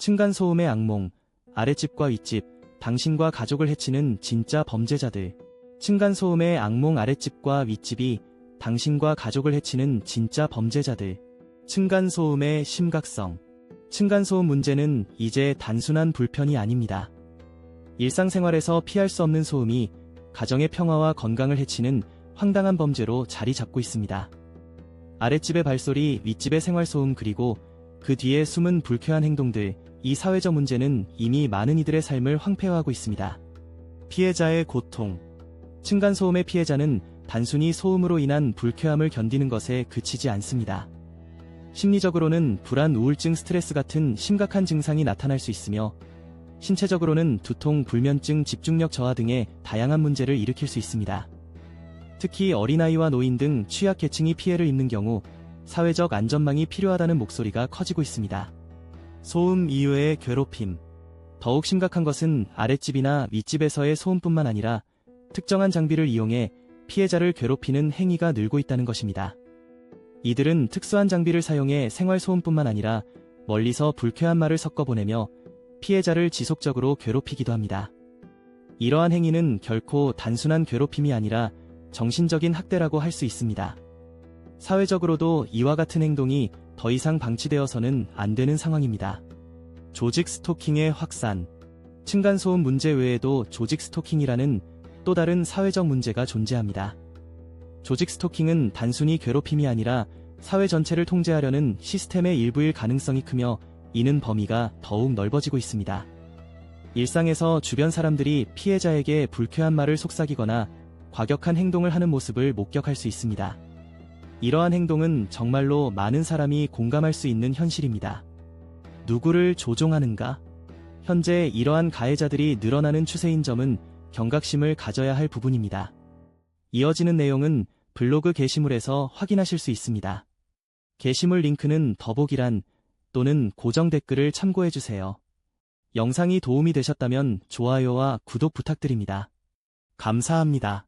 층간소음의 악몽, 아랫집과 윗집, 당신과 가족을 해치는 진짜 범죄자들. 층간소음의 악몽, 아랫집과 윗집이 당신과 가족을 해치는 진짜 범죄자들. 층간소음의 심각성. 층간소음 문제는 이제 단순한 불편이 아닙니다. 일상생활에서 피할 수 없는 소음이 가정의 평화와 건강을 해치는 황당한 범죄로 자리 잡고 있습니다. 아랫집의 발소리, 윗집의 생활소음, 그리고 그 뒤에 숨은 불쾌한 행동들, 이 사회적 문제는 이미 많은 이들의 삶을 황폐화하고 있습니다. 피해자의 고통. 층간소음의 피해자는 단순히 소음으로 인한 불쾌함을 견디는 것에 그치지 않습니다. 심리적으로는 불안, 우울증, 스트레스 같은 심각한 증상이 나타날 수 있으며, 신체적으로는 두통, 불면증, 집중력 저하 등의 다양한 문제를 일으킬 수 있습니다. 특히 어린아이와 노인 등 취약계층이 피해를 입는 경우 사회적 안전망이 필요하다는 목소리가 커지고 있습니다. 소음 이후의 괴롭힘. 더욱 심각한 것은 아랫집이나 윗집에서의 소음뿐만 아니라 특정한 장비를 이용해 피해자를 괴롭히는 행위가 늘고 있다는 것입니다. 이들은 특수한 장비를 사용해 생활소음뿐만 아니라 멀리서 불쾌한 말을 섞어보내며 피해자를 지속적으로 괴롭히기도 합니다. 이러한 행위는 결코 단순한 괴롭힘이 아니라 정신적인 학대라고 할 수 있습니다. 사회적으로도 이와 같은 행동이 더 이상 방치되어서는 안 되는 상황입니다. 조직 스토킹의 확산. 층간소음 문제 외에도 조직 스토킹이라는 또 다른 사회적 문제가 존재합니다. 조직 스토킹은 단순히 괴롭힘이 아니라 사회 전체를 통제하려는 시스템의 일부일 가능성이 크며, 이는 범위가 더욱 넓어지고 있습니다. 일상에서 주변 사람들이 피해자에게 불쾌한 말을 속삭이거나 과격한 행동을 하는 모습을 목격할 수 있습니다. 이러한 행동은 정말로 많은 사람이 공감할 수 있는 현실입니다. 누구를 조종하는가? 현재 이러한 가해자들이 늘어나는 추세인 점은 경각심을 가져야 할 부분입니다. 이어지는 내용은 블로그 게시물에서 확인하실 수 있습니다. 게시물 링크는 더보기란 또는 고정 댓글을 참고해주세요. 영상이 도움이 되셨다면 좋아요와 구독 부탁드립니다. 감사합니다.